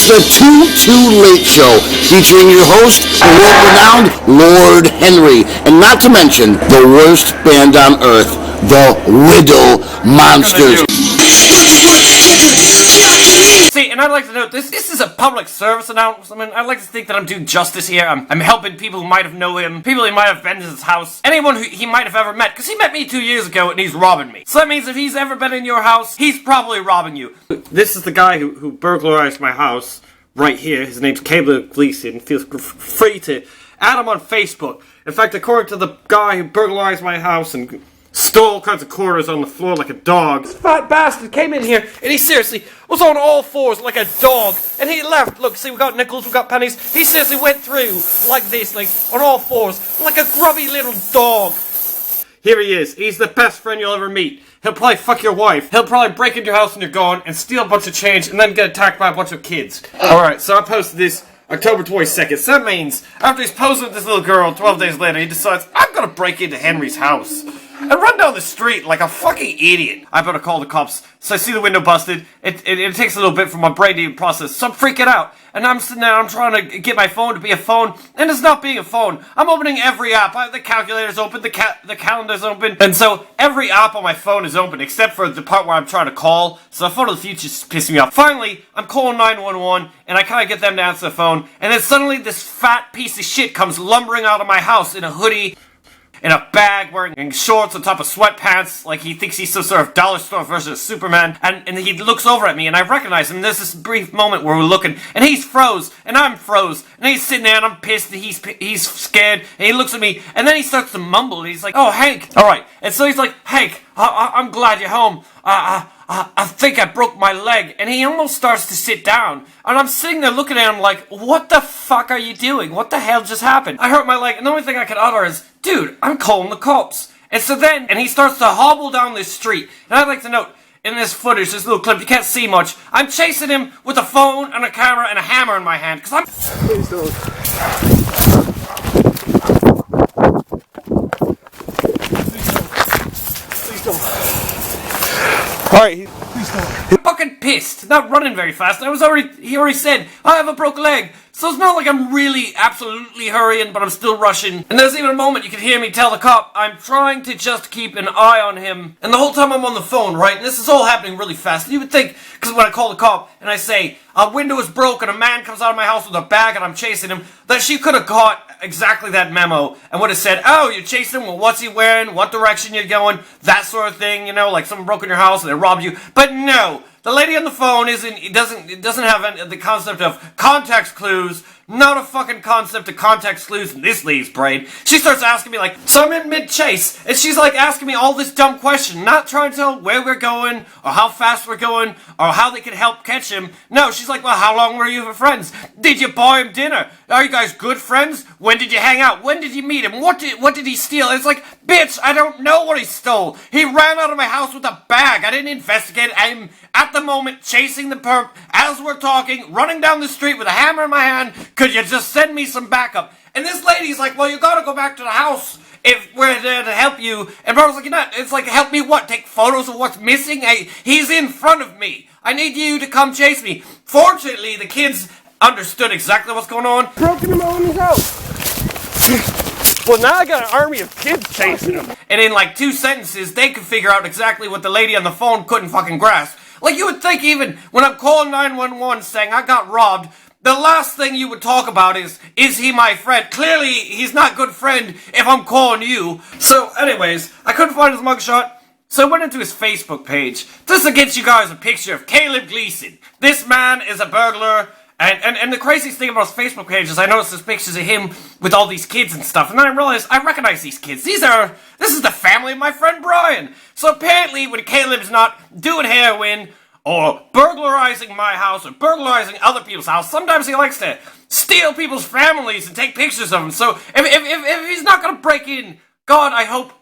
It's the 2-2 Late Show, featuring your host, the world-renowned Lord Henry, and not to mention the worst band on earth, the Widow Monsters. See, and I'd like to note, this is a public service announcement. I'd like to think that I'm doing justice here. I'm helping people who might have known him, people he might have been to his house, anyone who he might have ever met, because he met me 2 years ago and he's robbing me. So that means if he's ever been in your house, he's probably robbing you. This is the guy who burglarized my house right here. His name's Gleeson. Feel free to add him on Facebook. In fact, according to the guy who burglarized my house and stole all kinds of quarters on the floor like a dog, this fat bastard came in here and he seriously was on all fours like a dog, and he left. Look, see, we got nickels, we got pennies. He seriously went through like this, like on all fours, like a grubby little dog. Here he is. He's the best friend you'll ever meet. He'll probably fuck your wife. He'll probably break into your house when you're gone and steal a bunch of change and then get attacked by a bunch of kids. Alright, so I posted this October 22nd. So that means after he's posing with this little girl 12 days later, he decides, I'm gonna break into Henry's house and run down the street like a fucking idiot. I better call the cops. So I see the window busted. It takes a little bit for my brain to process, so I'm freaking out. And I'm sitting there, I'm trying to get my phone to be a phone, and it's not being a phone. I'm opening every app. The calculator's open, the calendar's open, and so every app on my phone is open, except for the part where I'm trying to call. So the phone of the future's pissing me off. Finally, I'm calling 911, and I kind of get them to answer the phone, and then suddenly this fat piece of shit comes lumbering out of my house in a hoodie, in a bag, wearing shorts on top of sweatpants, like he thinks he's some sort of dollar store version of Superman, and he looks over at me, and I recognize him. There's this brief moment where we're looking, and he's froze, and I'm froze, and he's sitting there, and I'm pissed, and he's scared, and he looks at me, and then he starts to mumble, and he's like, oh, Hank, alright, and so he's like, Hank, I'm glad you're home, I think I broke my leg, and he almost starts to sit down, and I'm sitting there looking at him like, what the fuck are you doing? What the hell just happened? I hurt my leg, and the only thing I could utter is, dude, I'm calling the cops. And so then, and he starts to hobble down this street, and I'd like to note, in this footage, this little clip, you can't see much, I'm chasing him with a phone and a camera and a hammer in my hand, because I'm... Please don't. Please don't. Alright, I'm fucking pissed. Not running very fast. He already said, I have a broke leg. So it's not like I'm really absolutely hurrying, but I'm still rushing. And there's even a moment you can hear me tell the cop, I'm trying to just keep an eye on him. And the whole time I'm on the phone, right? And this is all happening really fast. And you would think, because when I call the cop and I say, a window is broken, a man comes out of my house with a bag and I'm chasing him, that she could have caught exactly that memo and would have said, oh, you're chasing him, well, what's he wearing, what direction you're going, that sort of thing, you know, like someone broke in your house and they robbed you. But no, the lady on the phone doesn't have the concept of context clues, not a fucking concept of context clues in this lady's brain. She starts asking me like, so I'm in mid-chase, and she's like asking me all this dumb question, not trying to tell where we're going, or how fast we're going, or how they can help catch him. No, she's like, well, how long were you friends? Did you buy him dinner? Are you guys good friends? When did you hang out? When did you meet him? What did he steal? It's like, bitch, I don't know what he stole. He ran out of my house with a bag. I didn't investigate. I'm at the moment chasing the perp as we're talking, running down the street with a hammer in my hand. Could you just send me some backup? And this lady's like, well, you gotta go back to the house if we're there to help you. And I was like, you're not. It's like, help me what? Take photos of what's missing? Hey, he's in front of me. I need you to come chase me. Fortunately, the kids understood exactly what's going on. Broken him out in his house. Well, now I got an army of kids chasing him. And in like 2 sentences, they could figure out exactly what the lady on the phone couldn't fucking grasp. Like, you would think even when I'm calling 911 saying I got robbed, the last thing you would talk about is he my friend? Clearly, he's not a good friend if I'm calling you. So, anyways, I couldn't find his mugshot, so I went into his Facebook page just to get you guys a picture of Caleb Gleeson. This man is a burglar, and the craziest thing about his Facebook page is I noticed there's pictures of him with all these kids and stuff, and then I realized I recognize these kids. This is the family of my friend Brian. So apparently, when Caleb's not doing heroin, or burglarizing my house, or burglarizing other people's house, sometimes he likes to steal people's families and take pictures of them. So if he's not gonna break in, God, I hope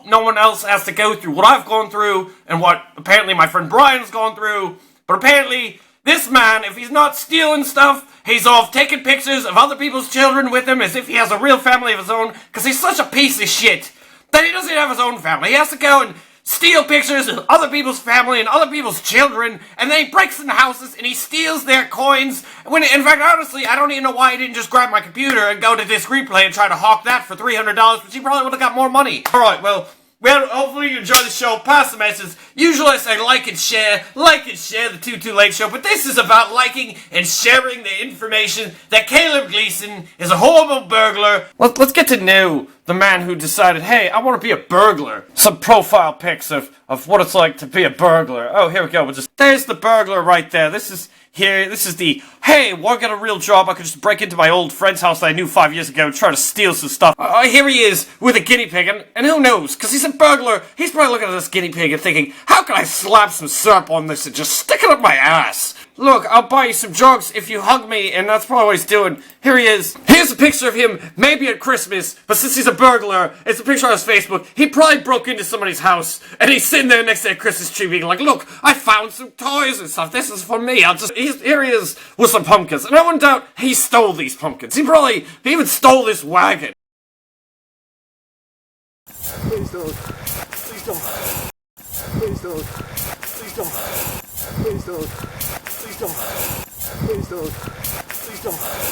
no one else has to go through what I've gone through, and what apparently my friend Brian's gone through. But apparently, this man, if he's not stealing stuff, he's off taking pictures of other people's children with him as if he has a real family of his own, because he's such a piece of shit that he doesn't have his own family. He has to go and steal pictures of other people's family and other people's children, and then he breaks into houses and he steals their coins When, in fact, honestly, I don't even know why he didn't just grab my computer and go to Disc Replay and try to hawk that for $300, which he probably would have got more money. Alright, well, hopefully you enjoy the show. Pass the message. Usually I say like and share the Too Late Show, but this is about liking and sharing the information that Caleb Gleeson is a horrible burglar. Let's get to know the man who decided, hey, I want to be a burglar. Some profile pics of what it's like to be a burglar. Oh, here we go. There's the burglar right there. This is the, hey, well, I got a real job. I could just break into my old friend's house that I knew 5 years ago and try to steal some stuff. Here he is with a guinea pig, and who knows? Because he's a burglar. He's probably looking at this guinea pig and thinking, how can I slap some syrup on this and just stick it up my ass? Look, I'll buy you some drugs if you hug me, and that's probably what he's doing. Here he is. Here's a picture of him, maybe at Christmas, but since he's a burglar, it's a picture on his Facebook. He probably broke into somebody's house, and he's sitting there next to a Christmas tree being like, look, I found some toys and stuff. This is for me. Here he is with some pumpkins. And I wouldn't doubt he stole these pumpkins. He even stole this wagon. Please don't. Please don't. Please don't. Please don't. Please don't. Please don't. Please don't. Please don't.